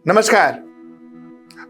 Namaskar.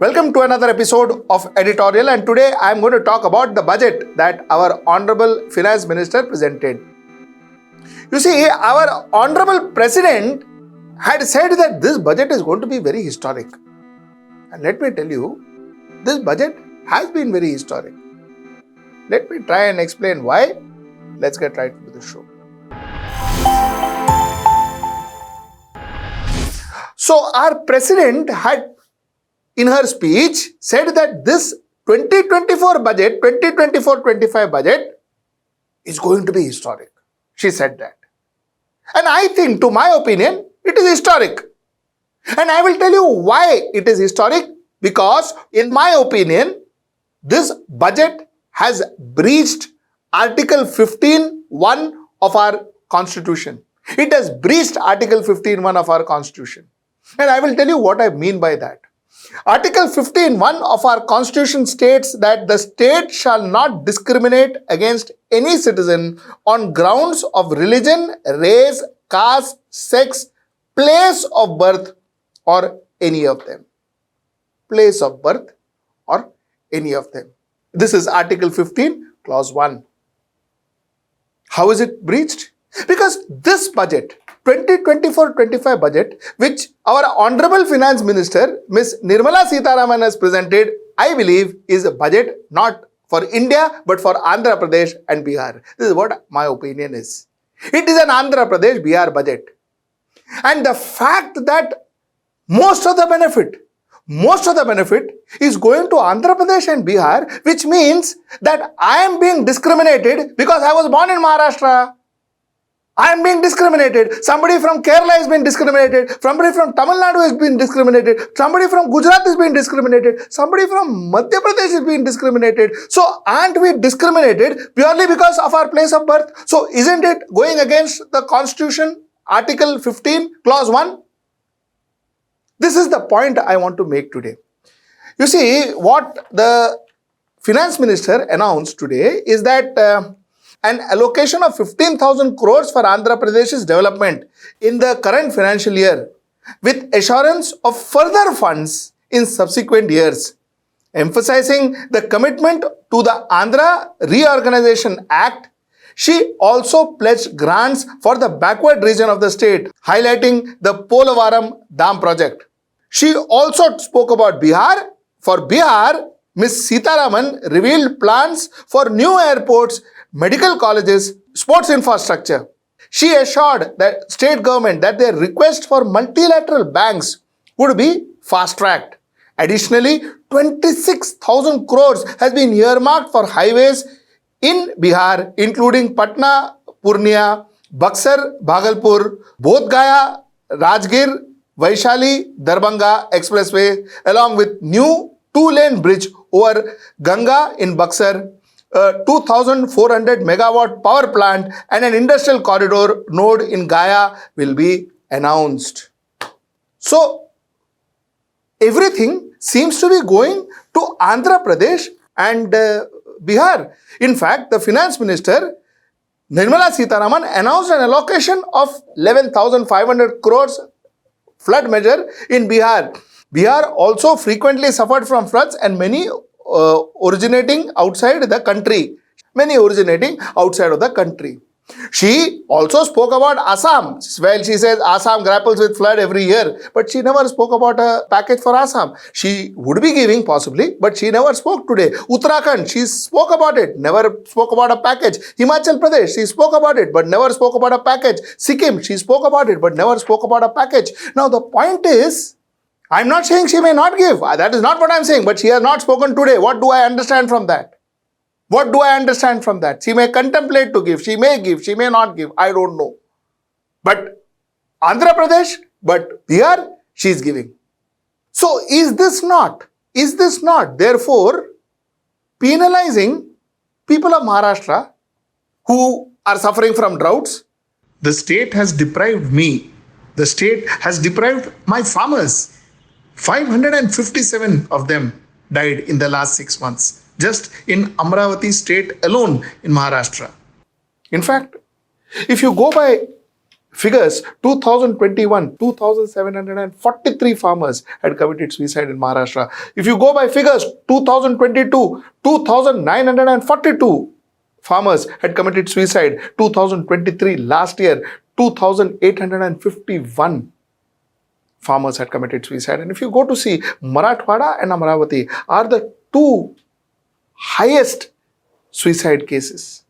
Welcome to another episode of Editorial, and today I am going to talk about the budget that our Honorable Finance Minister presented. You see, our Honorable President had said that this budget is going to be very historic. And let me tell you, this budget has been very historic. Let me try and explain why. Let's get right into the show. So, our President had in her speech said that this 2024 budget, 2024-25 budget is going to be historic. She said that. And I think, to my opinion, it is historic. And I will tell you why it is historic. Because, in my opinion, this budget has breached Article 15(1) of our Constitution. It has breached Article 15(1) of our Constitution. And I will tell you what I mean by that. Article 15(1) of our Constitution states that the state shall not discriminate against any citizen on grounds of religion, race, caste, sex, place of birth, or any of them. Place of birth or any of them. This is Article 15, Clause 1. How is it breached? Because this budget, 2024-25 budget, which our Honorable Finance Minister, Ms. Nirmala Sitharaman has presented, I believe is a budget not for India, but for Andhra Pradesh and Bihar. This is what my opinion is. It is an Andhra Pradesh-Bihar budget. And the fact that most of the benefit is going to Andhra Pradesh and Bihar, which means that I am being discriminated because I was born in Maharashtra. I am being discriminated. Somebody from Kerala has been discriminated. Somebody from Tamil Nadu has been discriminated. Somebody from Gujarat is being discriminated. Somebody from Madhya Pradesh is being discriminated. So, aren't we discriminated purely because of our place of birth? So, isn't it going against the Constitution, Article 15, Clause 1? This is the point I want to make today. You see, what the Finance Minister announced today is that an allocation of 15,000 crores for Andhra Pradesh's development in the current financial year with assurance of further funds in subsequent years. Emphasizing the commitment to the Andhra Reorganization Act, she also pledged grants for the backward region of the state, highlighting the Polavaram Dam project. She also spoke about Bihar. For Bihar, Ms. Sitharaman revealed plans for new airports, medical colleges, sports infrastructure. She assured the state government that their request for multilateral banks would be fast-tracked. Additionally, 26,000 crores has been earmarked for highways in Bihar, including Patna, Purnia, Buxar, Bhagalpur, Bodh Gaya, Rajgir, Vaishali, Darbhanga Expressway, along with new 2-lane bridge over Ganga in Buxar, a 2,400 megawatt power plant and an industrial corridor node in Gaya will be announced. So, everything seems to be going to Andhra Pradesh and Bihar. In fact, the Finance Minister, Nirmala Sitharaman, announced an allocation of 11,500 crores flood measure in Bihar. Bihar also frequently suffered from floods and many originating outside the country. She also spoke about Assam. Well, she says Assam grapples with flood every year, but she never spoke about a package for Assam. She would be giving possibly, but she never spoke today. Uttarakhand, she spoke about it, never spoke about a package. Himachal Pradesh, she spoke about it, but never spoke about a package. Sikkim, she spoke about it, but never spoke about a package. Now, the point is, I'm not saying she may not give. That is not what I'm saying, but she has not spoken today. What do I understand from that? What do I understand from that? She may contemplate to give, she may give, she may not give, I don't know. But Andhra Pradesh, but Bihar, she is giving. So is this not therefore penalizing people of Maharashtra who are suffering from droughts? The state has deprived me. The state has deprived my farmers. 557 of them died in the last 6 months. Just in Amravati state alone in Maharashtra. In fact, if you go by Figures 2021, 2,743 farmers had committed suicide in Maharashtra. If you go by figures, 2022, 2,942 farmers had committed suicide. 2023, last year, 2,851 farmers had committed suicide. And if you go to see, Marathwada and Amravati are the two highest suicide cases.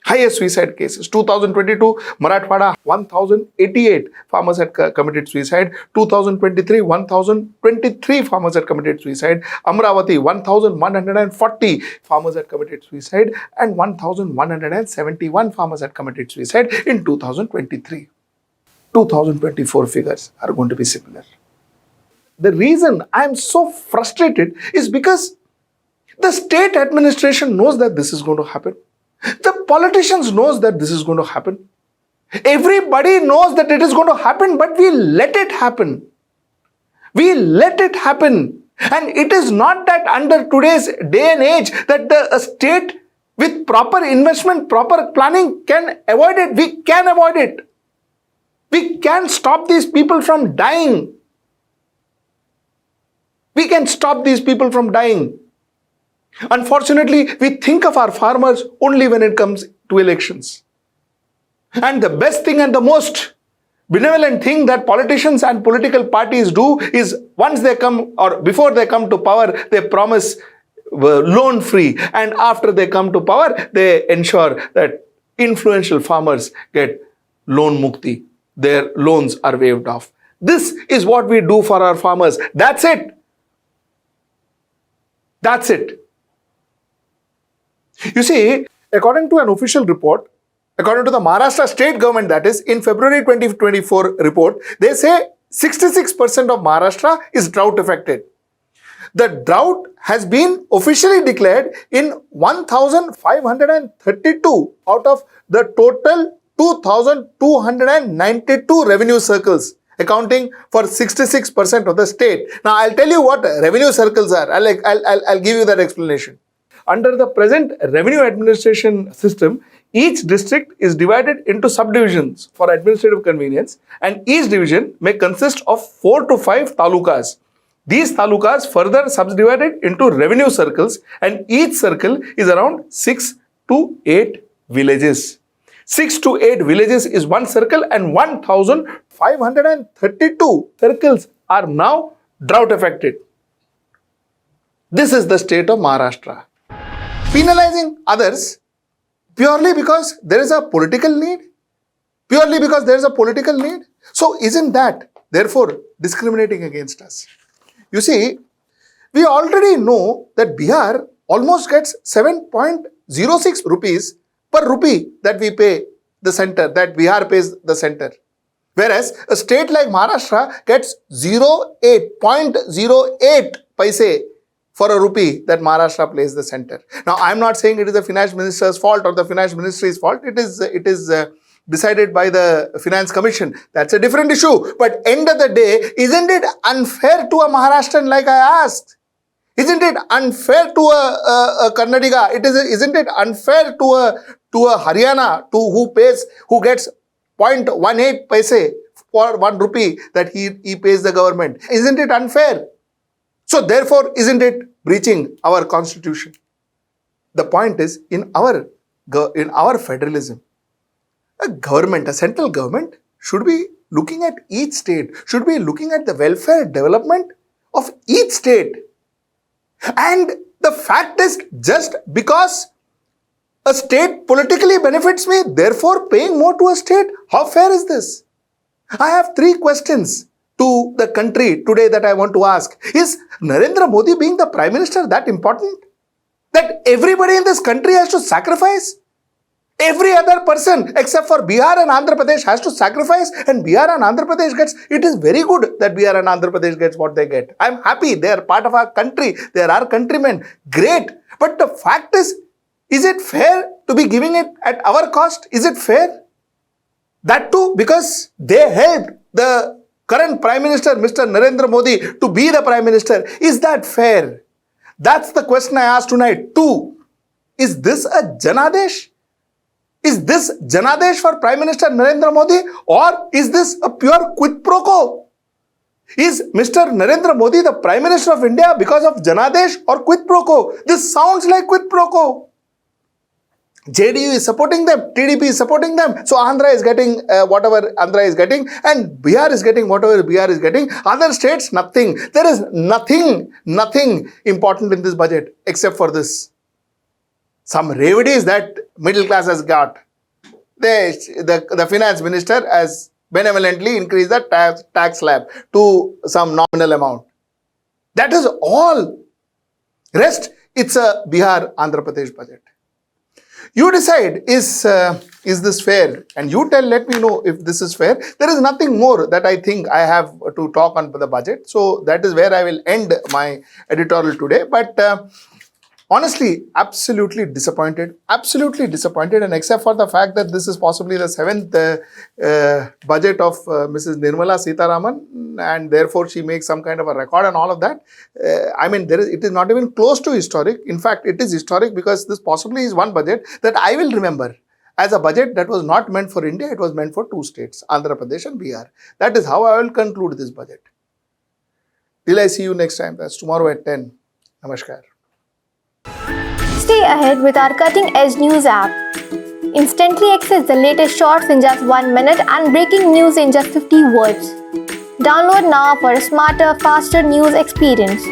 2022, Marathwada, 1,088 farmers had committed suicide. 2023, 1,023 farmers had committed suicide. Amravati, 1,140 farmers had committed suicide. And 1,171 farmers had committed suicide in 2023. 2024 figures are going to be similar. The reason I am so frustrated is because the state administration knows that this is going to happen. The politicians knows that this is going to happen. Everybody knows that it is going to happen, but we let it happen. We let it happen. And it is not that under today's day and age that the state with proper investment, proper planning can avoid it. We can avoid it. We can stop these people from dying. We can stop these people from dying. Unfortunately, we think of our farmers only when it comes to elections. And the best thing and the most benevolent thing that politicians and political parties do is once they come or before they come to power, they promise loan free. And after they come to power, they ensure that influential farmers get loan mukti. Their loans are waived off. This is what we do for our farmers. That's it. That's it. You see, according to an official report, according to the Maharashtra state government, that is, in February 2024 report, they say 66% of Maharashtra is drought affected. The drought has been officially declared in 1,532 out of the total 2,292 revenue circles, accounting for 66% of the state. Now, I'll tell you what revenue circles are. I'll give you that explanation. Under the present revenue administration system, each district is divided into subdivisions for administrative convenience, and each division may consist of 4 to 5 talukas. These talukas further subdivided into revenue circles, and each circle is around 6 to 8 villages. 6 to 8 villages is one circle, and 1,532 circles are now drought affected. This is the state of Maharashtra. Penalizing others purely because there is a political need? Purely because there is a political need? So isn't that, therefore, discriminating against us? You see, we already know that Bihar almost gets 7.06 rupees per rupee that we pay the center, that Bihar pays the center. Whereas a state like Maharashtra gets 0.08 paise for a rupee that Maharashtra plays the center. Now, I'm not saying it is the finance minister's fault or the finance ministry's fault. It is decided by the finance commission. That's a different issue. But end of the day, isn't it unfair to a Maharashtrian, like I asked? Isn't it unfair to a Karnataka? Isn't it unfair to a Haryana who gets 0.18 paise for 1 rupee that he pays the government? Isn't it unfair? So therefore, isn't it breaching our constitution? The point is, in our federalism, a central government should be looking at each state, should be looking at the welfare development of each state. And the fact is, just because a state politically benefits me, therefore paying more to a state, how fair is this? I have 3 questions to the country today that I want to ask. Is Narendra Modi being the Prime Minister that important? That everybody in this country has to sacrifice? Every other person except for Bihar and Andhra Pradesh has to sacrifice, and Bihar and Andhra Pradesh gets, it is very good that Bihar and Andhra Pradesh gets what they get. I'm happy, they are part of our country, they are our countrymen, great. But the fact is it fair to be giving it at our cost? Is it fair? That too because they helped the current Prime Minister, Mr. Narendra Modi, to be the Prime Minister. Is that fair? That's the question I asked tonight. 2, is this a Janadesh? Is this Janadesh for Prime Minister Narendra Modi, or is this a pure quid pro quo? Is Mr. Narendra Modi the Prime Minister of India because of Janadesh or quid pro quo? This sounds like quid pro quo. JDU is supporting them, TDP is supporting them. So Andhra is getting whatever Andhra is getting, and Bihar is getting whatever Bihar is getting. Other states, nothing. There is nothing important in this budget except for this. Some revenues that middle class has got. The finance minister has benevolently increased the tax slab to some nominal amount. That is all. Rest, it's a Bihar Andhra Pradesh budget. You decide, is this fair? And you let me know if this is fair. There is nothing more that I think I have to talk on the budget. So that is where I will end my editorial today. But honestly, absolutely disappointed. And except for the fact that this is possibly the seventh budget of Mrs. Nirmala Sitharaman, and therefore she makes some kind of a record and all of that. I mean, it is not even close to historic. In fact, it is historic because this possibly is one budget that I will remember as a budget that was not meant for India. It was meant for two states, Andhra Pradesh and Bihar. That is how I will conclude this budget. Till I see you next time. That's tomorrow at 10. Namaskar. Stay ahead with our cutting-edge news app. Instantly access the latest shorts in just 1 minute and breaking news in just 50 words. Download now for a smarter, faster news experience.